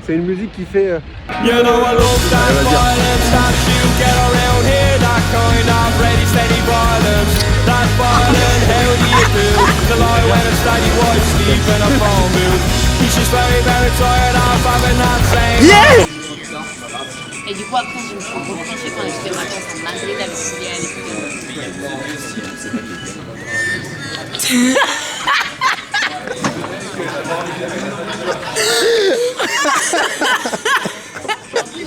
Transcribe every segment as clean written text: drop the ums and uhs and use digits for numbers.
C'est une musique qui fait... You know I love that violence that you get around here, that kind of ready steady violence. That violent, how do you feel? The lie when a steady wife sleep in a phone booth. She's just very, very tired of having that same. Yes! Et du coup après je me suis repenchée quand j'étais matin en Madrid avec Julia et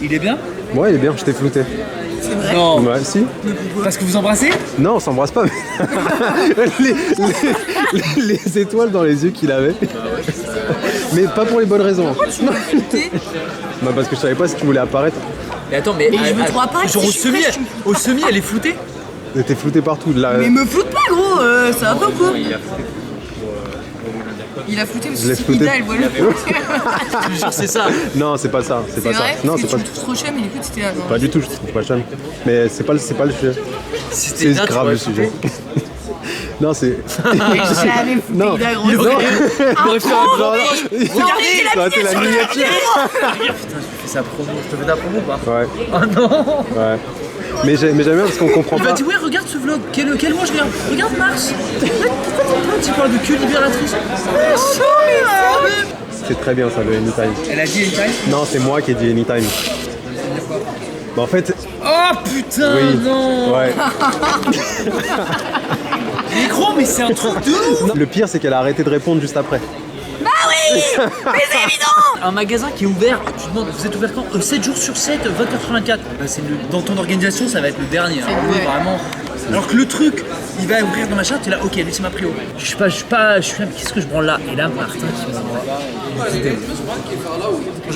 Il est bien? Ouais, il est bien, je t'ai flouté. c'est vrai. Non. Ouais, si. Parce que vous embrassez? Non, on s'embrasse pas, mais les étoiles dans les yeux qu'il avait. Mais pas pour les bonnes raisons. Bah parce que je savais pas si tu voulais apparaître. Mais attends, mais je me crois pas, genre si au je suis semi, fraîche, au semi, elle est floutée? T'es flouté partout. Là. Mais me floute pas gros, ça va pas ou quoi? Il a flouté parce Je l'ai que flouté. Ida elle voit le Je te jure, c'est ça. Non, c'est pas ça. C'est pas ça. vrai? Non, Parce c'est que pas. tu me trouves trop chum et du coup c'était là genre. Pas du tout, je te trouve pas chum. Mais c'est pas le sujet. C'est là, tu grave m'aurais le sujet. Non, c'est. Mais j'avais flouté Non. Ida gros. Il aurait fait un genre. Regardez Ça aurait été la miniature. Putain, je fais sa promo. Je te fais ta promo ou pas? Ouais, Oh non. ouais. Mais j'aime bien parce qu'on comprend Il pas. m'a dit ouais, regarde ce vlog. Quel mois je regarde? Regarde Mars. Pourquoi ton pote il parle de queue libératrice? C'est très bien ça, le anytime. Elle a dit anytime? Non, c'est moi qui ai dit anytime. Bah en fait. Oh putain, Oui. non. Ouais. Mais gros, mais c'est un truc de ouf. Le pire, c'est qu'elle a arrêté de répondre juste après. Bah oui. Mais c'est évident. Un magasin qui est ouvert, tu demandes, vous êtes ouvert quand? 7 jours sur 7, 24/24. Bah, dans ton organisation, ça va être le dernier. Hein. Oui, vraiment. Alors que le truc, il va ouvrir dans ma charte, t'es là, ok, lui c'est ma prio. Je suis là, mais qu'est-ce que je branle là? Et là, Martin qui m'envoie.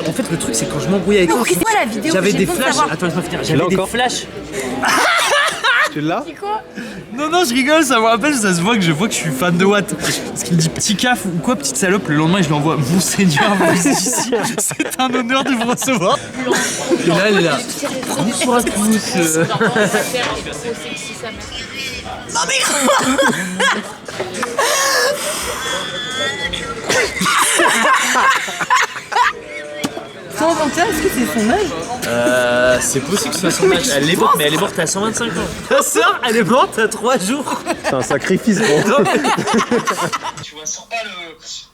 En fait, le truc, c'est quand je m'embrouillais avec Non, lui, c'est quoi la vidéo? j'avais J'ai des besoin de flashs. savoir. Attends, laisse-moi finir. l'as J'avais des encore flashs. Tu l'as? Non, je rigole, ça me rappelle, ça se voit que je suis fan de Watt. Parce qu'il me dit petit caf ou quoi, petite salope, le lendemain je lui envoie Monseigneur, vous êtes ici, c'est un honneur de vous recevoir. Et là, elle est là. Bonsoir à tous. Non mais est-ce que c'est son âge? C'est possible que ce soit son âge. Elle est morte, mais elle est morte à 125 ans. Ta sœur, elle est morte à 3 jours. C'est un sacrifice, gros. Tu vois, sors pas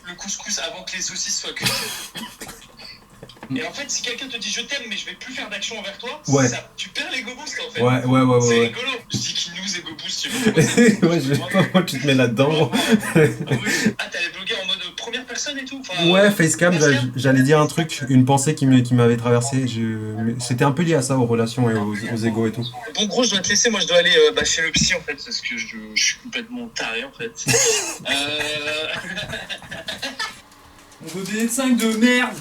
le couscous avant que les saucisses soient cuites. Et en fait, si quelqu'un te dit je t'aime mais je vais plus faire d'action envers toi, Ouais. tu perds l'ego boost en fait. Ouais. C'est rigolo. Je dis qu'il nous ego boost, tu vois. Ouais, moi, tu te mets là-dedans. Ah oui. Ah, t'allais bloguer en mode première personne et tout. Enfin, Ouais, facecam, j'allais dire un truc, une pensée qui m'avait traversé. C'était un peu lié à ça, aux relations et aux égos et tout. Bon, gros, je dois te laisser. Moi, je dois aller chez le psy en fait, parce que je suis complètement taré en fait. Mon bébé 5 de merde.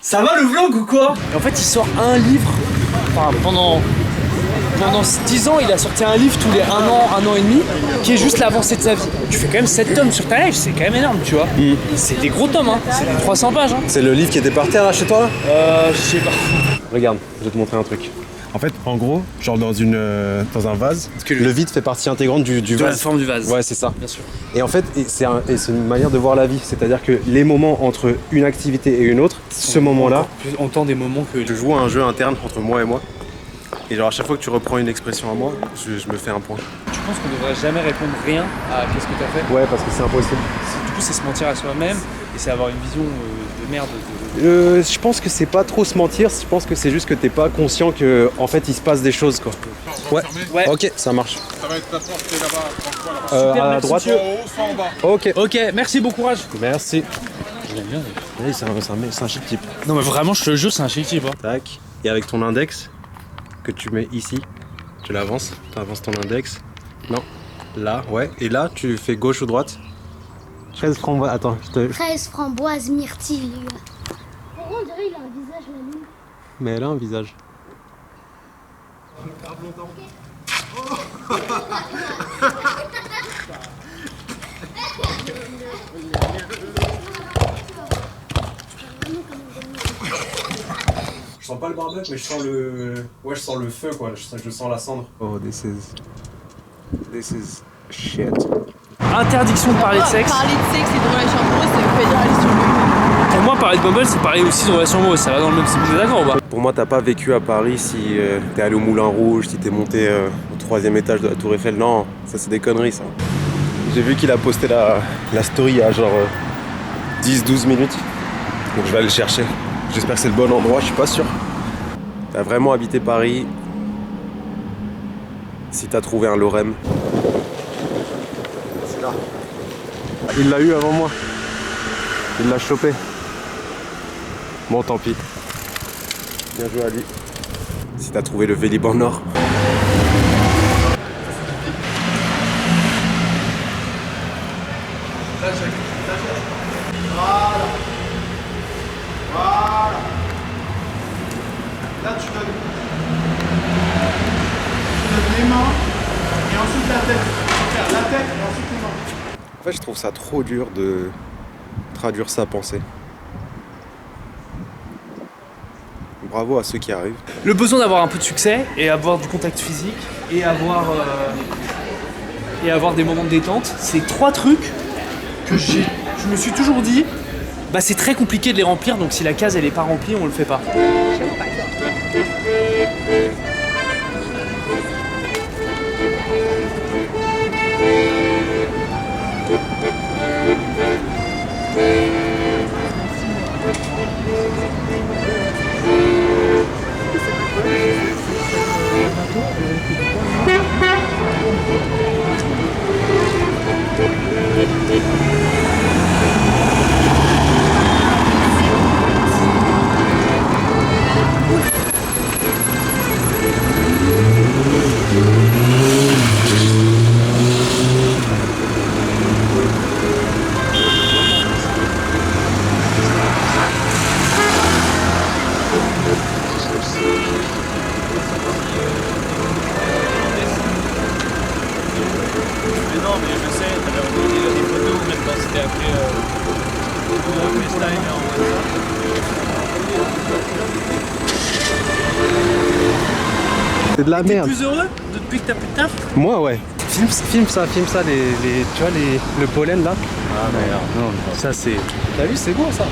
Ça va le vlog ou quoi? Et en fait, il sort un livre. Enfin, pendant 10 ans, il a sorti un livre tous les 1 an et demi, qui est juste l'avancée de sa vie. Tu fais quand même 7 tomes sur ta life, c'est quand même énorme, tu vois. C'est des gros tomes, hein. C'est des 300 pages, hein. C'est le livre qui était par terre là chez toi là? Je sais pas. Regarde, je vais te montrer un truc. En fait, en gros, genre dans un vase, le vide fait partie intégrante du De vase. la forme du vase. Ouais, c'est ça. Bien sûr. Et en fait, c'est une manière de voir la vie. C'est-à-dire que les moments entre une activité et une autre, ce moment-là, On entend des moments que. je joue à un jeu interne entre moi et moi. Et genre à chaque fois que tu reprends une expression à moi, je me fais un point. Tu penses qu'on devrait jamais répondre rien à qu'est-ce que t'as fait? Ouais, parce que c'est impossible. Du coup, c'est se mentir à soi-même et c'est avoir une vision de merde. Je pense que c'est pas trop se mentir, je pense que c'est juste que t'es pas conscient que en fait il se passe des choses quoi. Ouais. Ok, ça marche. Ça va être la porte qui est là-bas, À merci, droite. monsieur. en haut, soit en bas. Ok. Ok, merci, bon courage. Merci. J'aime bien. Oui, c'est un chic type. Non, mais vraiment, je te jure, c'est un chic type. Hein. Tac. Et avec ton index que tu mets ici, tu l'avances, tu avances ton index. Non. Là, ouais. Et là, tu fais gauche ou droite. 13 framboises. Attends, je te. 13 framboises myrtilles. On dirait il a un visage manu. Mais elle a un visage. Je sens pas le barbecue, mais je sens le. Ouais, je sens le feu, quoi. Je sens la cendre. Oh, this is shit. Interdiction de parler de sexe. Parler de sexe et de relations amoureuses, ça veut pas dire aller sur le parlait de Bumble, c'est pareil aussi de relation amoureuse, ça va dans le même style, vous êtes d'accord ou pas? Pour moi, t'as pas vécu à Paris si t'es allé au Moulin Rouge, si t'es monté au 3e étage de la Tour Eiffel. Non, ça c'est des conneries ça. J'ai vu qu'il a posté la story il y a genre 10-12 minutes. Donc je vais aller le chercher. J'espère que c'est le bon endroit, je suis pas sûr. T'as vraiment habité Paris si t'as trouvé un Lorem. C'est là. Il l'a eu avant moi. Il l'a chopé. Bon, tant pis. Bien joué à lui. Si t'as trouvé le Vélib en or. Là, tu donnes les mains et ensuite la tête. Faire la tête et ensuite les mains. En fait, je trouve ça trop dur de traduire sa pensée. Bravo à ceux qui arrivent. Le besoin d'avoir un peu de succès et avoir du contact physique et avoir des moments de détente, c'est 3 trucs que je me suis toujours dit, bah c'est très compliqué de les remplir, donc si la case elle est pas remplie, on le fait pas. C'est de la merde. Plus heureux depuis que t'as plus de taf? Moi, ouais. Filme ça, tu vois le pollen là. Ah merde. Non, ça c'est. T'as vu, c'est beau ça.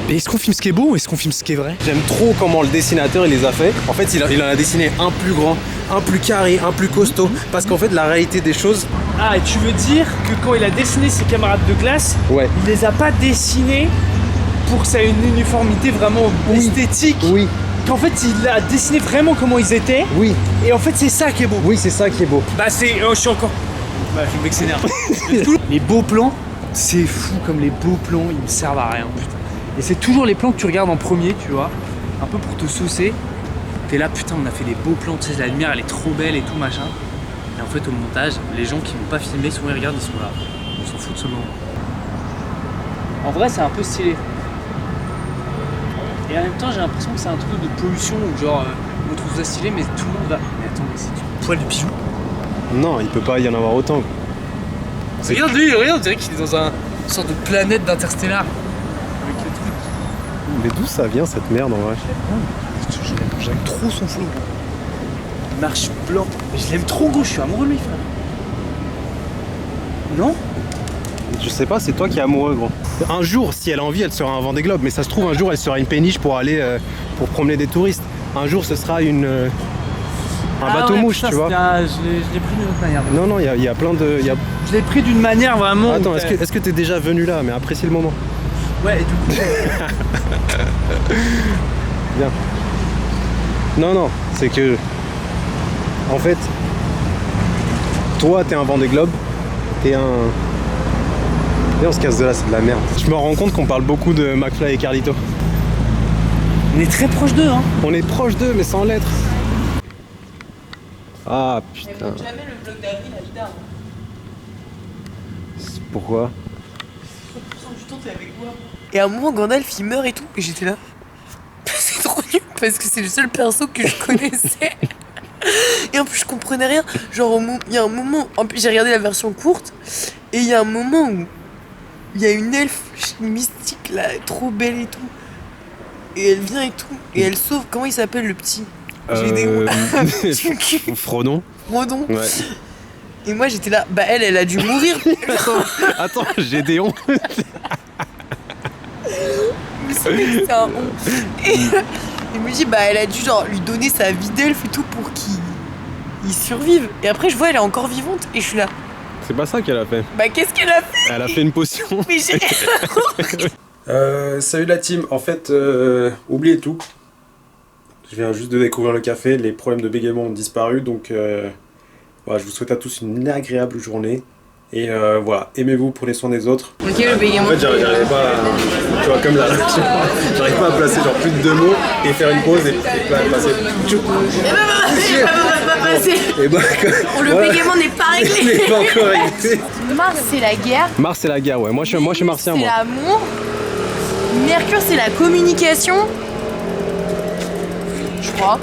Mais est-ce qu'on filme ce qui est beau ou est-ce qu'on filme ce qui est vrai? J'aime trop comment le dessinateur il les a fait. En fait, il en a dessiné un plus grand, un plus carré, un plus costaud. Parce qu'en fait, la réalité des choses. Ah, et tu veux dire que quand il a dessiné ses camarades de classe, Ouais. il les a pas dessinés pour que ça ait une uniformité vraiment esthétique? Oui. Qu'en fait, il a dessiné vraiment comment ils étaient. Oui. Et en fait, c'est ça qui est beau. Oui, c'est ça qui est beau. Bah, c'est. Oh, je suis encore. Bah, je me s'énerve. Les beaux plans, c'est fou comme les beaux plans, ils me servent à rien, putain. Et c'est toujours les plans que tu regardes en premier, tu vois, un peu pour te saucer. T'es là, putain, on a fait des beaux plans, tu sais, la lumière elle est trop belle et tout machin. Et en fait, au montage, les gens qui n'ont pas filmé, souvent ils regardent, ils sont là. On s'en fout de ce moment. En vrai, c'est un peu stylé. Et en même temps, j'ai l'impression que c'est un truc de pollution où genre, on trouve ça stylé, mais tout le monde va. Mais attends, mais c'est du poil de bijou. Non, il peut pas y en avoir autant. Regarde lui, regarde, on dirait qu'il est dans une sorte de planète d'Interstellar. Avec le truc. Mais d'où ça vient cette merde en vrai? J'aime trop son flow. Il marche blanc. Mais je l'aime trop gros, je suis amoureux de lui, frère. Non? Je sais pas, c'est toi qui es amoureux, gros. Un jour, si elle a envie, elle sera un Vendée Globe. Mais ça se trouve, un jour, elle sera une péniche pour aller pour promener des touristes. Un jour, ce sera un bateau mouche, tu vois. Je l'ai pris d'une autre manière. Non, il y a plein de. Je l'ai pris d'une manière vraiment. Attends, est-ce que t'es déjà venu là? Mais apprécie le moment. Ouais, et du coup. Bien. Non, c'est que. En fait, toi, t'es un Vendée Globe. T'es un. Et on se casse de là, c'est de la merde. Je me rends compte qu'on parle beaucoup de McFly et Carlito. On est très proche d'eux, hein. On est proche d'eux, mais sans lettres. Ah putain. Jamais le vlog d'avril à Vida. Pourquoi? 30% du temps, t'es avec moi. Et à un moment, Gandalf il meurt et tout, et j'étais là. C'est trop nul parce que c'est le seul perso que je connaissais. Et en plus, je comprenais rien. Genre, il y a un moment. En plus, j'ai regardé la version courte, et il y a un moment où il y a une elfe mystique là, trop belle et tout. Et elle vient et tout, et elle sauve. Comment il s'appelle le petit? J'ai des Frodon. Frodon. Ouais. Et moi j'étais là, bah elle a dû mourir. Attends, Gédéon. me semblait que c'était un on. Et il me dit, bah elle a dû genre lui donner sa vie d'elfe et tout pour qu'il survive. Et après je vois, elle est encore vivante et je suis là. C'est pas ça qu'elle a fait. Bah qu'est-ce qu'elle a fait? Elle a fait une potion. Mais j'ai... Salut la team, en fait, oubliez tout. Je viens juste de découvrir le café, les problèmes de bégaiement ont disparu, donc voilà, je vous souhaite à tous une agréable journée. Et voilà, aimez-vous, prenez soin des autres. Ok, le bégaiement. En fait, j'arrivais pas à... Tu vois, comme là, j'arrive pas à placer genre plus de 2 mots et faire une pause et passer... Pas passer. Et bah, Le bégaiement n'est pas réglé. il n'est pas encore réglé. Mars c'est la guerre. Mars c'est la guerre, ouais. Moi je suis martien, C'est moi. l'amour. Mercure c'est la communication. Je crois.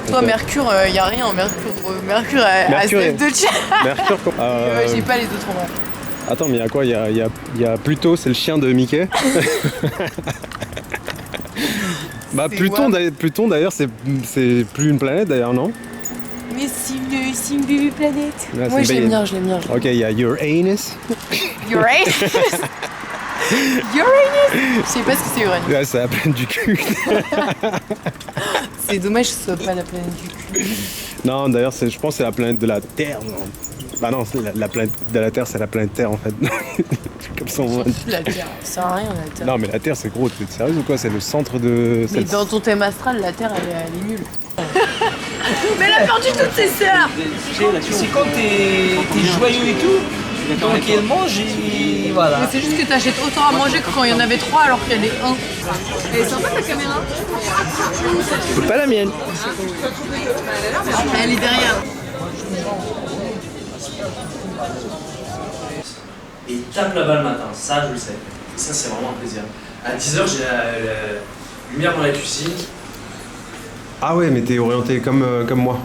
Toi, Mercure, y a rien. Mercure a Mercure, de chat. Mercure, quoi. J'ai pas les autres en vrai. Attends, mais il y a quoi? Il y a Pluto, c'est le chien de Mickey. Bah Pluton d'ailleurs c'est plus une planète d'ailleurs, non? Mais c'est une bébé planète. Ouais, Moi c'est je une l'aime bébé. bien. Ok, il y a Uranus. Uranus. Uranus. Je sais pas ce que c'est Uranus. Ouais, c'est la planète du cul. C'est dommage que ce soit pas la planète du cul. Non, d'ailleurs, je pense que c'est la planète de la Terre. Non. Bah non, la planète de la Terre, c'est la planète Terre en fait. Comme ça, on... La Terre, ça sert à rien la Terre. Non, mais la Terre, c'est gros. Tu es sérieux ou quoi? C'est le centre de. Mais dans ton thème astral, la Terre, elle est nulle. Mais elle a perdu toutes ses sœurs. C'est quand t'es joyeux et tout, donc elle mange et voilà. Mais c'est juste que t'achètes autant à manger que quand il y en avait 3 alors qu'il y en avait 1. Elle est sympa ta caméra. C'est pas la mienne. Elle est derrière. Et il tape là-bas le matin, ça je le sais. Ça c'est vraiment un plaisir. À 10h j'ai la lumière dans la cuisine. Ah ouais, mais t'es orienté comme moi.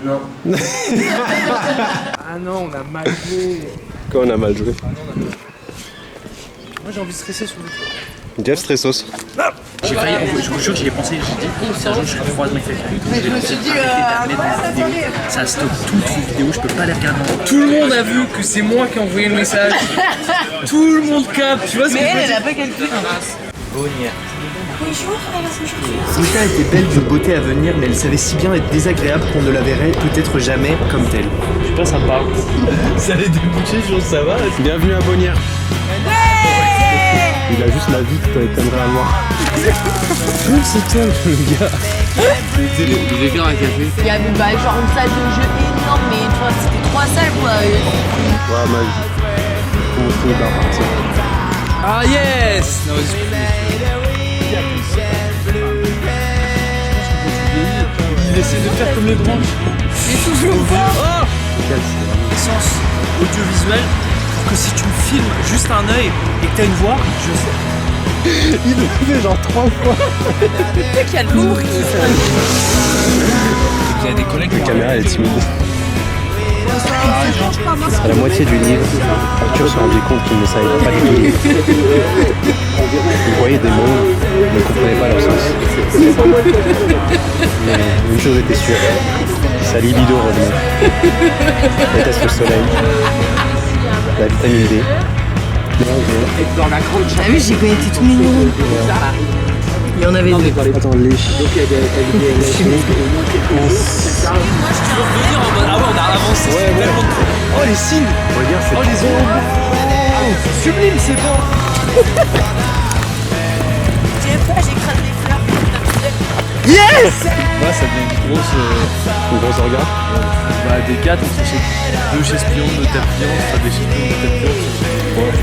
Non. Ah non, on a mal joué. Quand on a mal joué. Moi j'ai envie de stresser sur le tour. Jeff Stressos. J'ai failli, je vous jure, j'y ai pensé, j'ai dit, un jour je serai froid de mes fêtes. Mais je me suis dit, Ça stoppe toutes les vidéos, je peux pas les regarder. Tout le monde a vu que c'est moi qui ai envoyé le message. Tout le monde capte, tu vois ce que mais je veux elle dire? a pas calculé. Bonnière. Bonjour, Rita était belle de beauté à venir, mais elle savait si bien être désagréable qu'on ne la verrait peut-être jamais comme telle. Je sais pas, ça me parle. Ça allait déboucher, je ça va. Bienvenue à Bonnière. Il a juste la vie que t'aimerais avoir. C'est toi le gars. Les écarts à café. Il y avait genre une salle de jeu énorme, mais tu vois, c'était 3 salles quoi. Ouais, ma vie. Comment je peux partir? Ah yes. Non, Il essaie de faire comme les branches. Mais toujours pas. Sens audiovisuel pour que si tu me filmes juste un œil et que t'as une voix, je sais. Il le fait genre 3 fois. Tu sais qu'il y a de l'ombre qui Il y a des collègues La caméra elle est timide. À la moitié du livre, Arthur se rendit compte qu'il ne savait pas du tout lire. Il voyait des mots, il ne comprenait pas leur sens. Mais une chose était sûre, sa libido revenait. Était-ce le soleil, la vitamine D. Ah oui, j'ai connecté tous mes neurones. Il y en avait 2. Attends, les Ah ouais, on a avancé. Oh les signes. regarde, c'est Oh les ombres. Oh, sublime, c'est bon. J'aime pas, j'écrase les fleurs. Yes. Là ça devient une une grosse organe. Bah des 4, c'est 2 chaises pliantes, 2 tables pliantes, ça des chaises pliantes, 2 tables pliantes.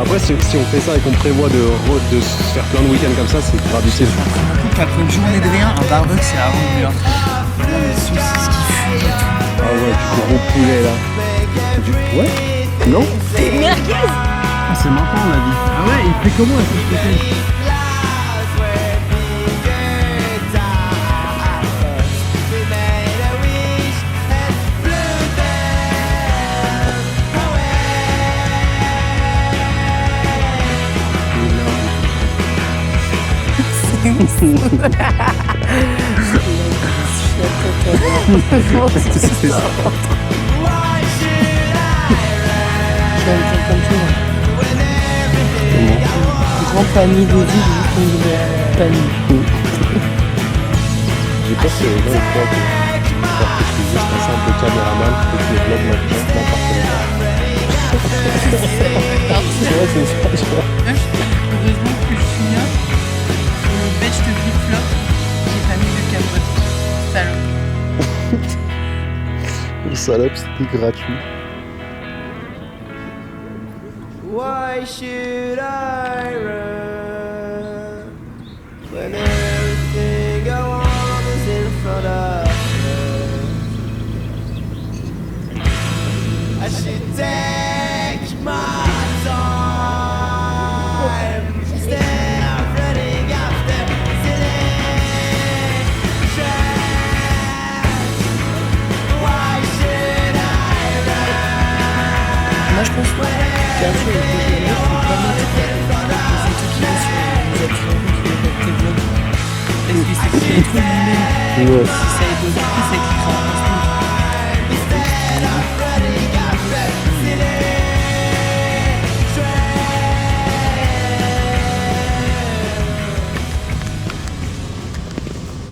Après, si on fait ça et qu'on prévoit de se faire plein de week-ends comme ça, c'est grave difficile. Après une journée de rien, un barbecue c'est avant de mûr. Les saucisses qui fuient et tout. Ah ouais, du gros poulet là. Ouais? Non? C'est merguez. Ah, c'est maintenant la vie. Ah ouais, il fait comment la fiche peut-être? grand panier de vie, j'ai vu le panier. J'ai peur que les gens ils croient que je suis juste un simple caméraman et que je vlog maintenant ouais, c'est ça, tu vois. Heureusement que je suis là. Le bêche de flip-flop, j'ai pas mis de capote. Salope. Le salope, c'était gratuit. Why should I run when everything I want is in front of me? I should take my time instead of running after silly tracks. Why should I run? Moi je pense que bien sûr, le projet il faut pas mettre les photos qu'il y a sur les accidents qui mettent tes vlogs. Parce que c'est qu'il y a trop de lui-même. Si ça évolue, ça cliquera.